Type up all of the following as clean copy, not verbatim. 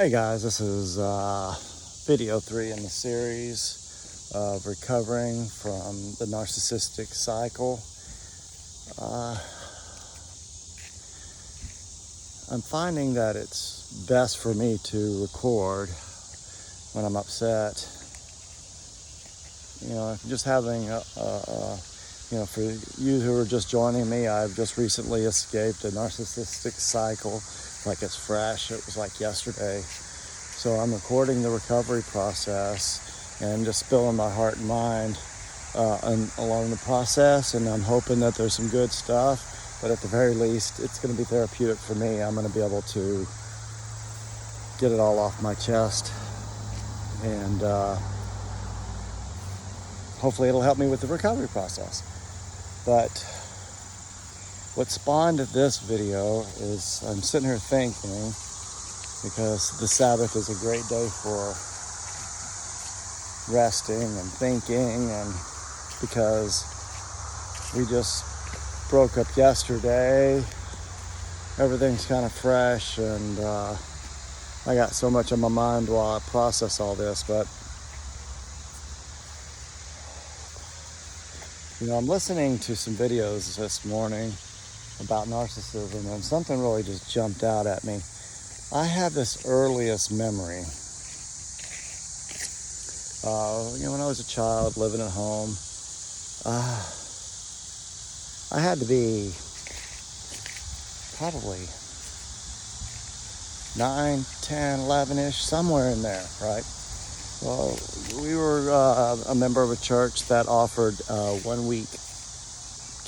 Hey guys, this is video 3 in the series of recovering from the narcissistic cycle. I'm finding that it's best for me to record when I'm upset. Just having for you who are just joining me, I've just recently escaped a narcissistic cycle. Like it's fresh. It was like yesterday. So I'm recording the recovery process and just spilling my heart and mind along the process. And I'm hoping that there's some good stuff. But at the very least, it's going to be therapeutic for me. I'm going to be able to get it all off my chest. And hopefully it'll help me with the recovery process. But what spawned this video is I'm sitting here thinking, because the Sabbath is a great day for resting and thinking, and because we just broke up yesterday, everything's kind of fresh, and I got so much on my mind while I process all this. But I'm listening to some videos this morning about narcissism, and something really just jumped out at me. I have this earliest memory. When I was a child living at home, I had to be probably 9, 10, 11-ish, somewhere in there, right? Well, we were a member of a church that offered 1 week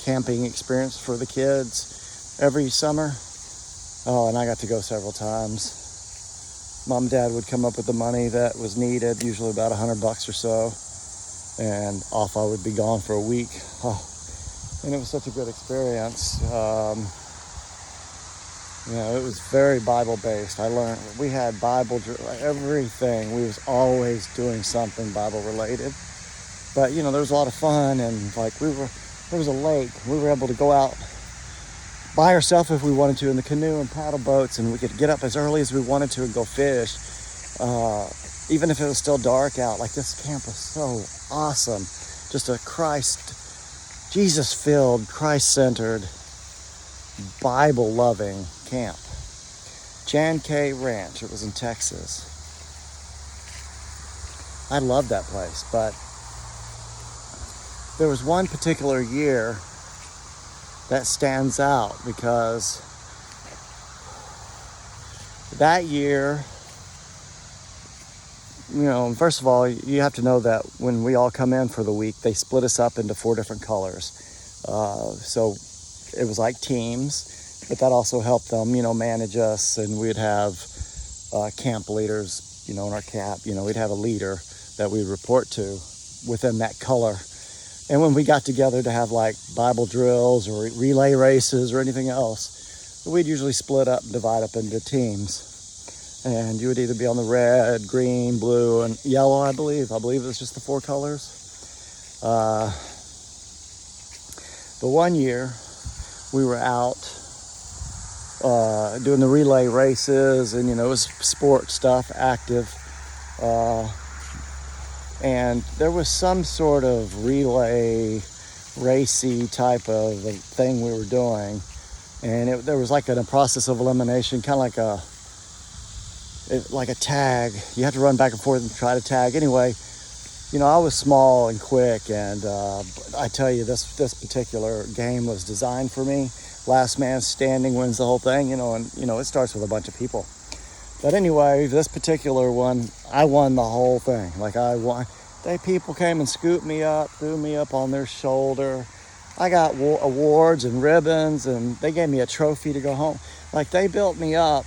camping experience for the kids every summer. Oh, and I got to go several times. Mom and Dad would come up with the money that was needed, usually about $100 or so, and off I would be gone for a week. Oh, and it was such a good experience. It was very Bible-based. I learned, we had Bible, everything. We was always doing something Bible-related. But, there was a lot of fun, and there was a lake. We were able to go out by ourselves if we wanted to in the canoe and paddle boats, and we could get up as early as we wanted to and go fish, even if it was still dark out. Like, this camp was so awesome. Just a Jesus-filled, Christ-centered, Bible-loving camp. Jan K Ranch. It was in Texas. I loved that place, but there was one particular year that stands out, because that year, first of all, you have to know that when we all come in for the week, they split us up into 4 different colors. So it was like teams, but that also helped them, manage us. And we'd have camp leaders, in our camp, we'd have a leader that we'd report to within that color. And when we got together to have like Bible drills or relay races or anything else, we'd usually split up and divide up into teams. And you would either be on the red, green, blue, and yellow, I believe. I believe it was just the 4 colors. But one year, we were out doing the relay races, and, it was sport stuff, active. And there was some sort of relay racy type of thing we were doing. And there was like a process of elimination, kind of like a tag. You have to run back and forth and try to tag. Anyway, I was small and quick, and I tell you, this particular game was designed for me. Last man standing wins the whole thing, and it starts with a bunch of people. But anyway, this particular one, I won the whole thing. Like, I won. People came and scooped me up, threw me up on their shoulder. I got awards and ribbons, and they gave me a trophy to go home. Like, they built me up.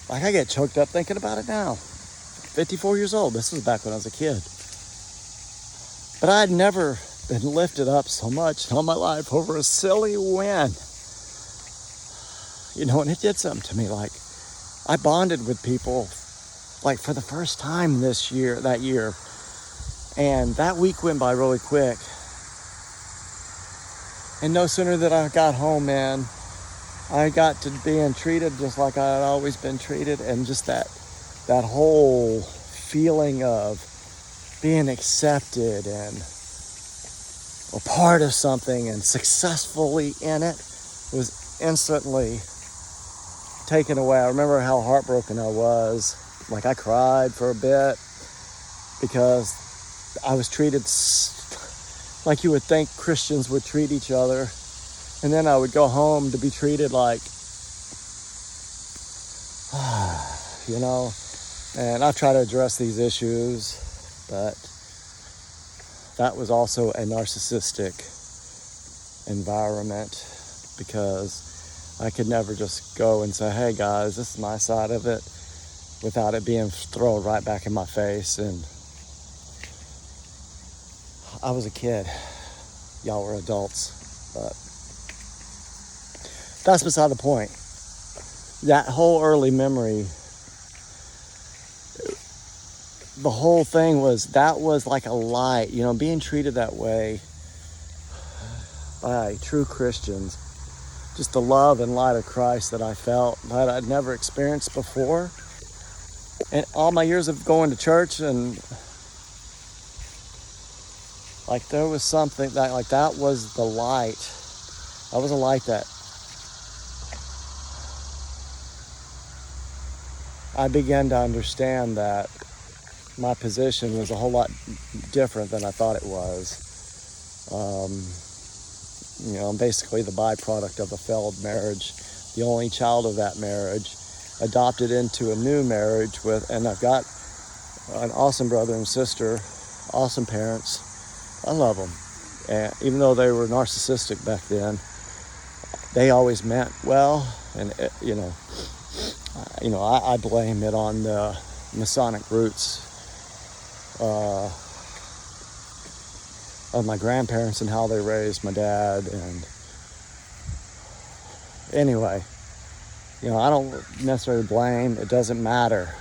Like, I get choked up thinking about it now. 54 years old. This was back when I was a kid. But I'd never been lifted up so much in all my life over a silly win. And it did something to me. Like, I bonded with people, like, for the first time that year. And that week went by really quick. And no sooner than I got home, man, I got to being treated just like I had always been treated, and just that whole feeling of being accepted and a part of something and successfully in it was instantly taken away. I remember how heartbroken I was. Like, I cried for a bit because I was treated like you would think Christians would treat each other. And then I would go home to be treated like, you know, and I've tried to address these issues, but that was also a narcissistic environment, because I could never just go and say, hey guys, this is my side of it, without it being thrown right back in my face. And I was a kid. Y'all were adults, but that's beside the point. That whole early memory, the whole thing was like a light, you know, being treated that way by true Christians. Just the love and light of Christ that I felt that I'd never experienced before. And all my years of going to church, and like there was something that, like, that was the light. That was a light that I began to understand that my position was a whole lot different than I thought it was. You know, I'm basically the byproduct of a failed marriage, the only child of that marriage, adopted into a new marriage and I've got an awesome brother and sister, awesome parents. I love them. And even though they were narcissistic back then, they always meant well. And I blame it on the Masonic roots of my grandparents and how they raised my dad. And anyway, you know, I don't necessarily blame. It doesn't matter.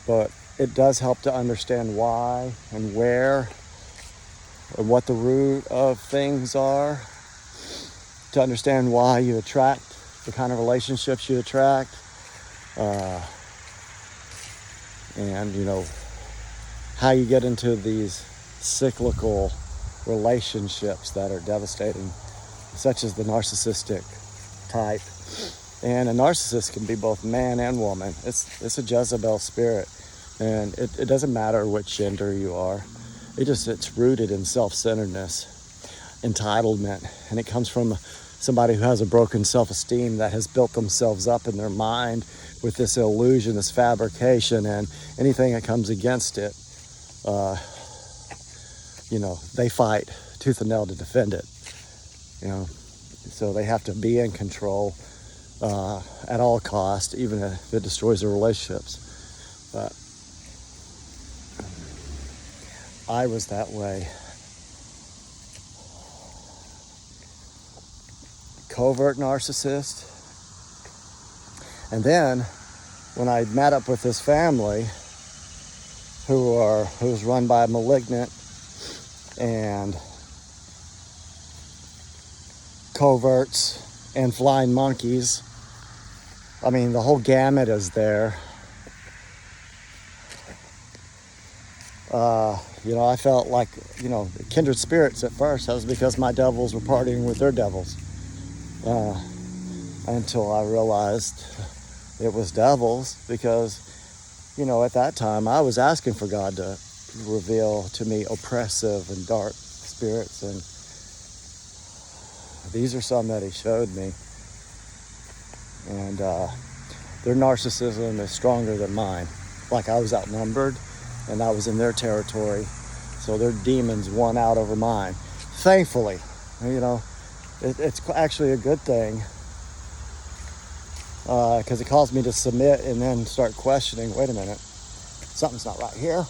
But it does help to understand why and where and what the root of things are, to understand why you attract the kind of relationships you attract, and, you know, how you get into these cyclical relationships that are devastating, such as the narcissistic type. And a narcissist can be both man and woman. It's a Jezebel spirit, and it doesn't matter which gender you are. It's rooted in self-centeredness, entitlement, and it comes from somebody who has a broken self-esteem that has built themselves up in their mind with this illusion, this fabrication, and anything that comes against it, you know, they fight tooth and nail to defend it. You know, so they have to be in control at all costs, even if it destroys their relationships. But I was that way. Covert narcissist. And then when I met up with this family who's run by a malignant and coverts and flying monkeys, I mean, the whole gamut is there. You know, I felt like, you know, kindred spirits at first. That was because my devils were partying with their devils. Until I realized it was devils, because, you know, at that time I was asking for God to reveal to me oppressive and dark spirits, and these are some that He showed me. And their narcissism is stronger than mine. Like, I was outnumbered and I was in their territory, so their demons won out over mine. Thankfully, you know, it's actually a good thing, because it caused me to submit and then start questioning, wait a minute, something's not right here.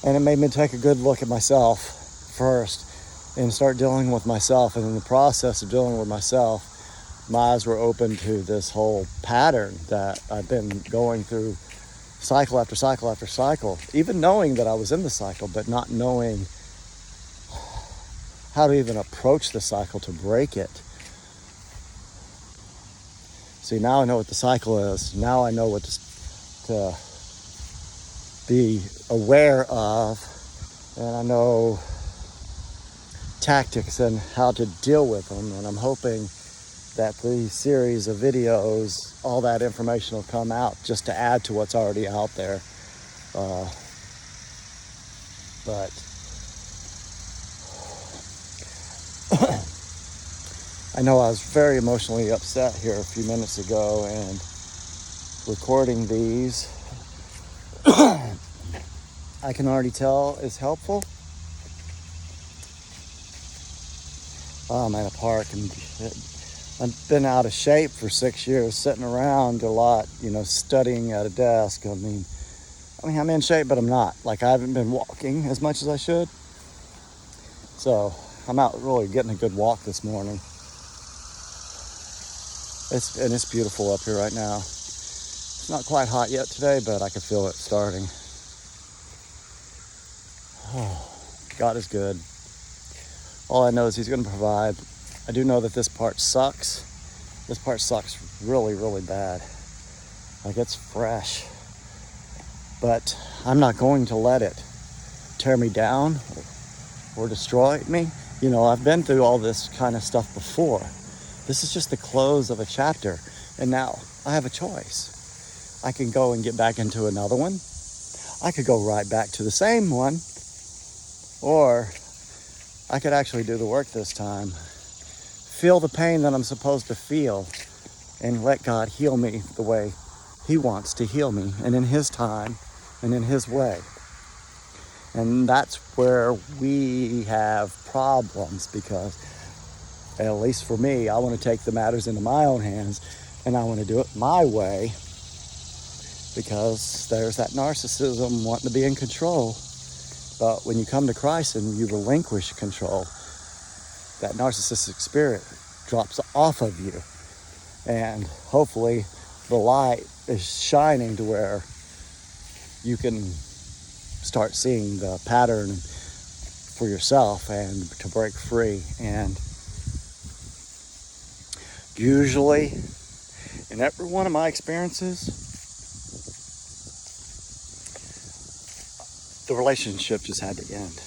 And it made me take a good look at myself first and start dealing with myself. And in the process of dealing with myself, my eyes were open to this whole pattern that I've been going through, cycle after cycle after cycle, even knowing that I was in the cycle, but not knowing how to even approach the cycle to break it. See, now I know what the cycle is. Now I know what to be aware of, and I know tactics and how to deal with them. And I'm hoping that the series of videos, all that information will come out just to add to what's already out there. But I know I was very emotionally upset here a few minutes ago, and recording these I can already tell is helpful. I'm at a park and I've been out of shape for 6 years, sitting around a lot, studying at a desk. I mean, I'm in shape, but I'm not. Like, I haven't been walking as much as I should. So I'm out really getting a good walk this morning. It's beautiful up here right now. It's not quite hot yet today, but I can feel it starting. Oh, God is good. All I know is He's going to provide. I do know that this part sucks. This part sucks really, really bad. Like, it's fresh. But I'm not going to let it tear me down or destroy me. I've been through all this kind of stuff before. This is just the close of a chapter. And now I have a choice. I can go and get back into another one. I could go right back to the same one. Or I could actually do the work this time. Feel the pain that I'm supposed to feel and let God heal me the way He wants to heal me, and in His time and in His way. And that's where we have problems, because, at least for me, I want to take the matters into my own hands, and I want to do it my way, because there's that narcissism wanting to be in control. But when you come to Christ and you relinquish control, that narcissistic spirit drops off of you. And hopefully the light is shining to where you can start seeing the pattern for yourself and to break free. And usually, in every one of my experiences, the relationship just had to end.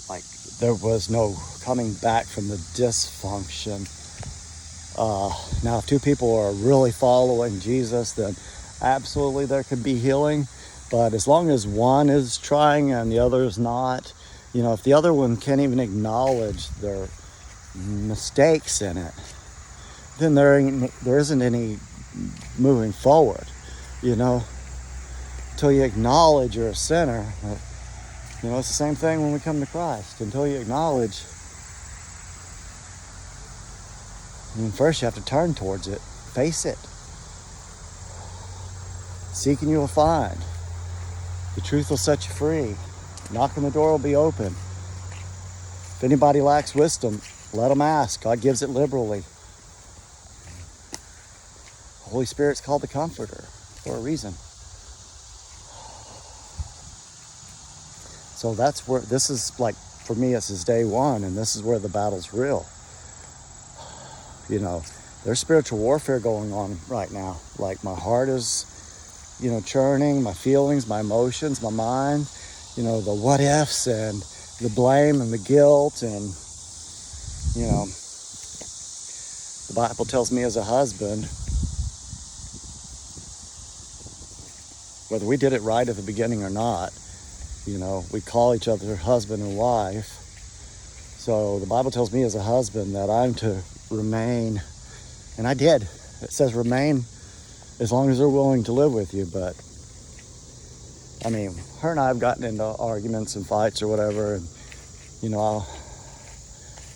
Like, there was no coming back from the dysfunction. Now, if two people are really following Jesus, then absolutely there could be healing. But as long as one is trying and the other is not, if the other one can't even acknowledge their mistakes in it, then there isn't any moving forward, Until you acknowledge you're a sinner. It's the same thing when we come to Christ. Until you acknowledge, first you have to turn towards it, face it. Seek and you will find. The truth will set you free. Knock on the door will be open. If anybody lacks wisdom, let them ask. God gives it liberally. The Holy Spirit's called the Comforter for a reason. So that's where, this is like, for me, this is day one, and this is where the battle's real. There's spiritual warfare going on right now. Like, my heart is, churning, my feelings, my emotions, my mind, the what ifs and the blame and the guilt. And, the Bible tells me as a husband, whether we did it right at the beginning or not, we call each other husband and wife. So the Bible tells me as a husband that I'm to remain, and I did. It says remain as long as they're willing to live with you. But, her and I have gotten into arguments and fights or whatever, and,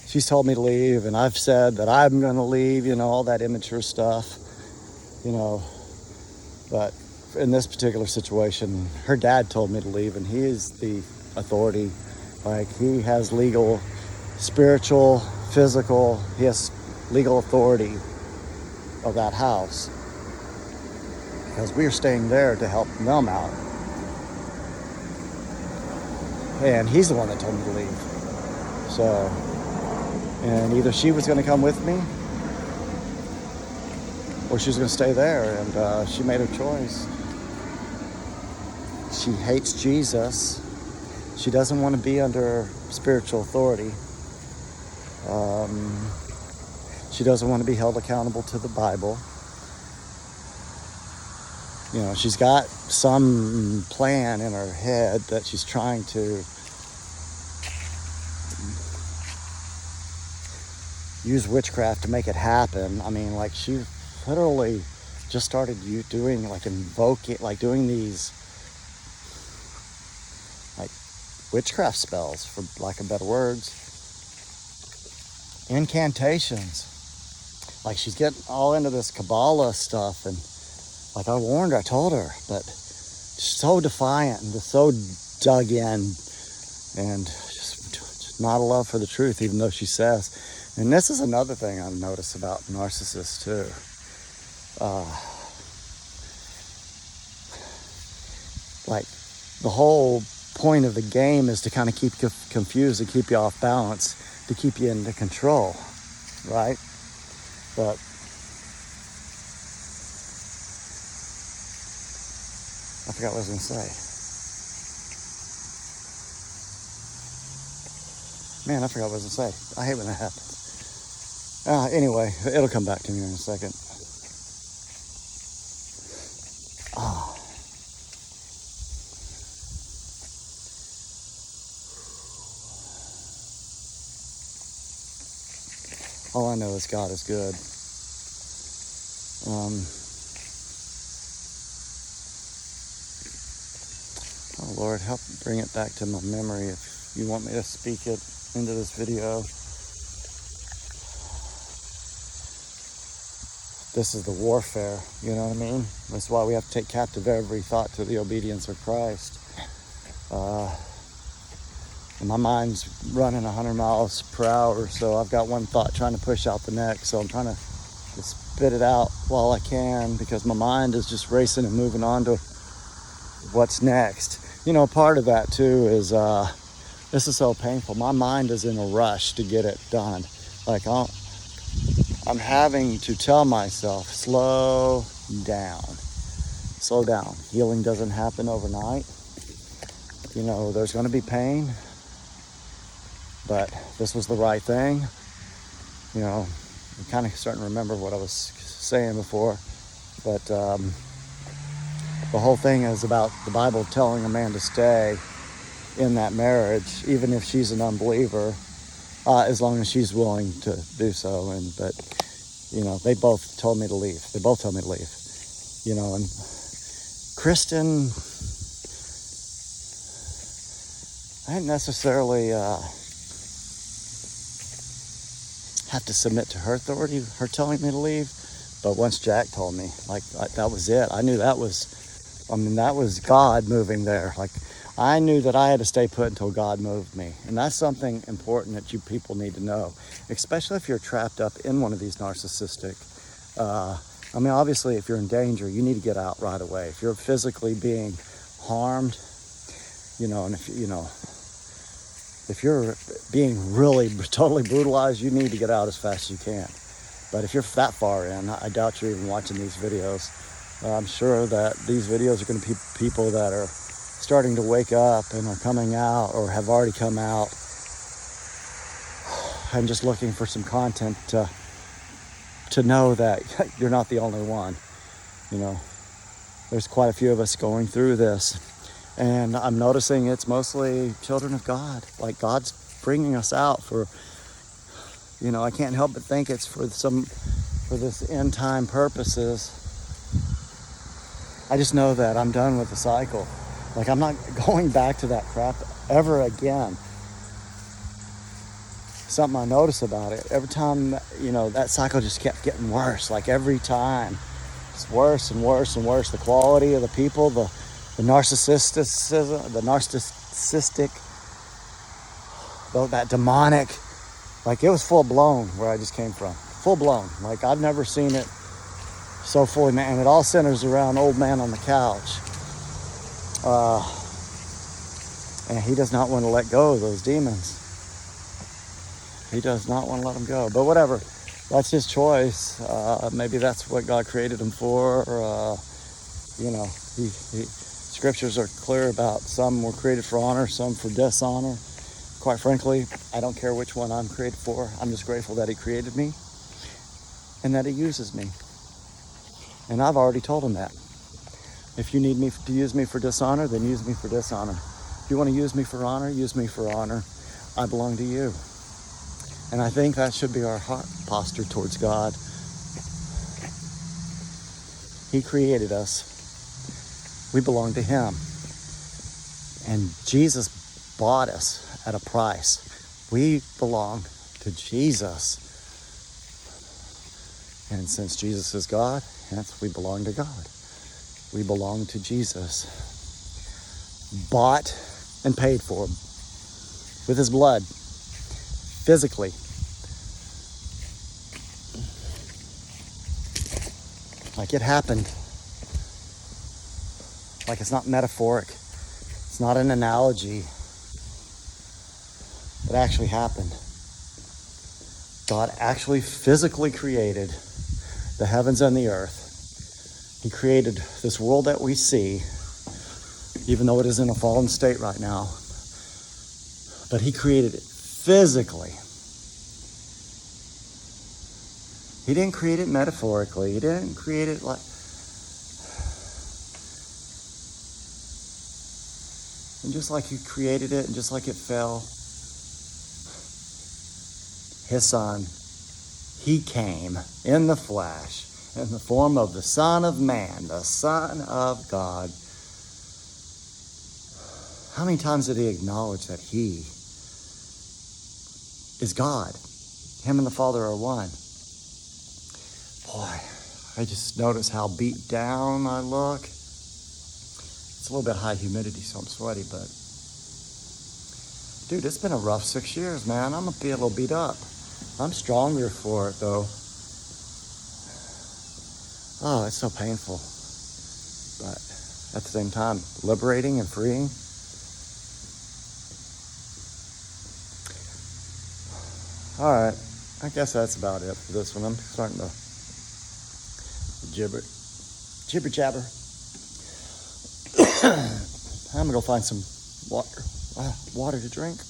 she's told me to leave, and I've said that I'm going to leave, all that immature stuff, but in this particular situation, her dad told me to leave, and he is the authority. Like, he has legal, spiritual, physical, he has legal authority of that house, because we are staying there to help them out. And he's the one that told me to leave. So, and either she was going to come with me, or she was going to stay there. And she made her choice. She hates Jesus. She doesn't want to be under spiritual authority. She doesn't want to be held accountable to the Bible. You know, she's got some plan in her head that she's trying to use witchcraft to make it happen. I mean, like, she literally just started doing, like, invoking, like, doing these, like, witchcraft spells, for lack of better words. Incantations. Like, she's getting all into this Kabbalah stuff, and like I warned her, I told her, but she's so defiant and just so dug in, and just not a love for the truth, even though she says. And this is another thing I've noticed about narcissists too. Like, the whole point of the game is to kind of keep you confused and keep you off balance, to keep you into control, right? But I forgot what I was going to say. Man, I forgot what I was going to say. I hate when that happens. Anyway, it'll come back to me in a second. All I know is God is good. Oh Lord, help bring it back to my memory if you want me to speak it into this video. This is the warfare, you know what I mean? That's why we have to take captive every thought to the obedience of Christ. And my mind's running 100 miles per hour, so I've got one thought trying to push out the next, so I'm trying to spit it out while I can, because my mind is just racing and moving on to what's next. You know, part of that too is, this is so painful. My mind is in a rush to get it done. Like, I'm having to tell myself, slow down. Slow down. Healing doesn't happen overnight. You know, there's going to be pain, but this was the right thing. You know, I'm kind of starting to remember what I was saying before, but the whole thing is about the Bible telling a man to stay in that marriage, even if she's an unbeliever, as long as she's willing to do so. But you know, they both told me to leave. They both told me to leave. You know, and Kristen, I didn't necessarily have to submit to her authority, her telling me to leave. But once Jack told me, like, that was it. I knew that was God moving there. Like, I knew that I had to stay put until God moved me. And that's something important that you people need to know, especially if you're trapped up in one of these narcissistic. I mean, obviously, if you're in danger, you need to get out right away. If you're physically being harmed, you know, and if you're being really totally brutalized, you need to get out as fast as you can. But if you're that far in, I doubt you're even watching these videos. I'm sure that these videos are going to be people that are starting to wake up and are coming out or have already come out and just looking for some content to know that you're not the only one. You know, there's quite a few of us going through this, and I'm noticing it's mostly children of God. Like, God's bringing us out for, you know, I can't help but think it's for this end time purposes. I just know that I'm done with the cycle. Like, I'm not going back to that crap ever again. Something I noticed about it, every time, you know, that cycle just kept getting worse. Like, every time, it's worse and worse and worse. The quality of the people, the narcissistic, that demonic, like, it was full blown where I just came from. Full blown. Like, I've never seen it so fully, man. And it all centers around old man on the couch. And he does not want to let go of those demons. He does not want to let them go. But whatever. that's his choice. Maybe that's what God created him for. Scriptures are clear about some were created for honor, some for dishonor. Quite frankly, I don't care which one I'm created for. I'm just grateful that he created me and that he uses me. And I've already told him that. If you need me to use me for dishonor, then use me for dishonor. If you want to use me for honor, use me for honor. I belong to you. And I think that should be our heart posture towards God. He created us. We belong to him. And Jesus bought us at a price. We belong to Jesus. And since Jesus is God, hence we belong to God. We belong to Jesus. Bought and paid for with his blood, physically. Like it happened. Like it's not metaphoric. It's not an analogy. It actually happened. God actually physically created the heavens and the earth. He created this world that we see, even though it is in a fallen state right now. But he created it physically. He didn't create it metaphorically. He didn't create it like... And just like he created it and just like it fell, his son, he came in the flesh, in the form of the Son of Man, the Son of God. How many times did he acknowledge that he is God? Him and the Father are one. Boy, I just notice how beat down I look. It's a little bit high humidity, so I'm sweaty, but dude, it's been a rough 6 years, man. I'm gonna be a little beat up. I'm stronger for it, though. Oh, it's so painful. But at the same time, liberating and freeing. All right, I guess that's about it for this one. I'm starting to jibber jabber. I'm gonna go find some water to drink.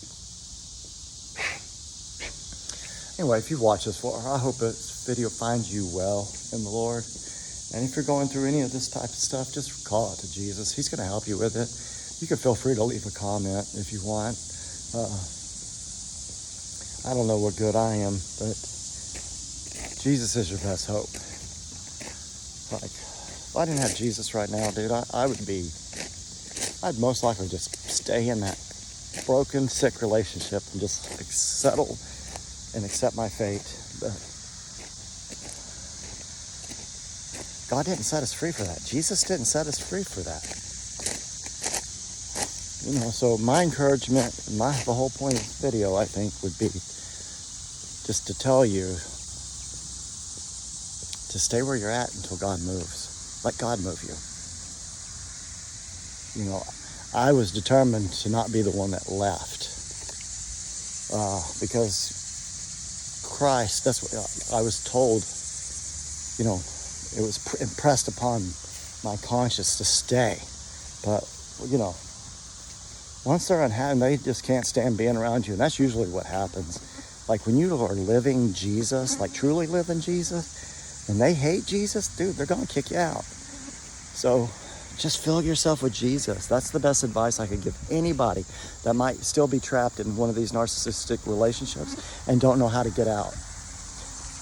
Anyway, if you've watched this far, I hope this video finds you well in the Lord. And if you're going through any of this type of stuff, just call it to Jesus. He's going to help you with it. You can feel free to leave a comment if you want. I don't know what good I am, but Jesus is your best hope. Like, if I didn't have Jesus right now, dude, I'd most likely just stay in that broken, sick relationship and just settle and accept my fate. But God didn't set us free for that. Jesus didn't set us free for that. So my encouragement, the whole point of this video, I think, would be just to tell you to stay where you're at until God moves. Let God move you. I was determined to not be the one that left. Because Christ, that's what I was told, it was impressed upon my conscience to stay. But, once they're unhappy, they just can't stand being around you. And that's usually what happens. Like when you are living Jesus, like truly living Jesus, and they hate Jesus, dude, they're going to kick you out. So just fill yourself with Jesus. That's the best advice I could give anybody that might still be trapped in one of these narcissistic relationships and don't know how to get out.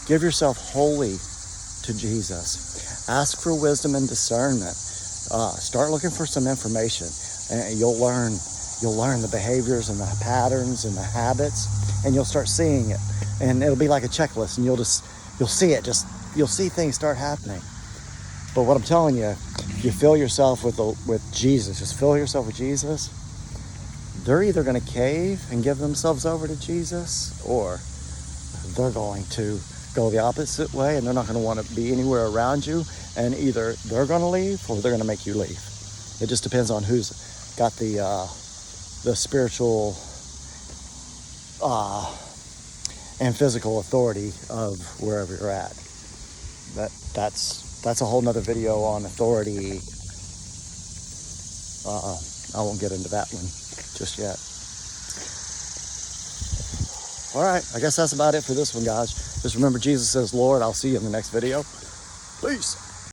Give yourself wholly to Jesus. Ask for wisdom and discernment. Start looking for some information, and you'll learn the behaviors and the patterns and the habits, and you'll start seeing it. And it'll be like a checklist, and you'll see it. You'll see things start happening. But what I'm telling you, you fill yourself with Jesus. Just fill yourself with Jesus. They're either going to cave and give themselves over to Jesus, or they're going to go the opposite way, and they're not going to want to be anywhere around you. And either they're going to leave, or they're going to make you leave. It just depends on who's got the spiritual and physical authority of wherever you're at. That's a whole nother video on authority. I won't get into that one just yet. All right, I guess that's about it for this one, guys. Just remember, Jesus says Lord. I'll see you in the next video. Peace.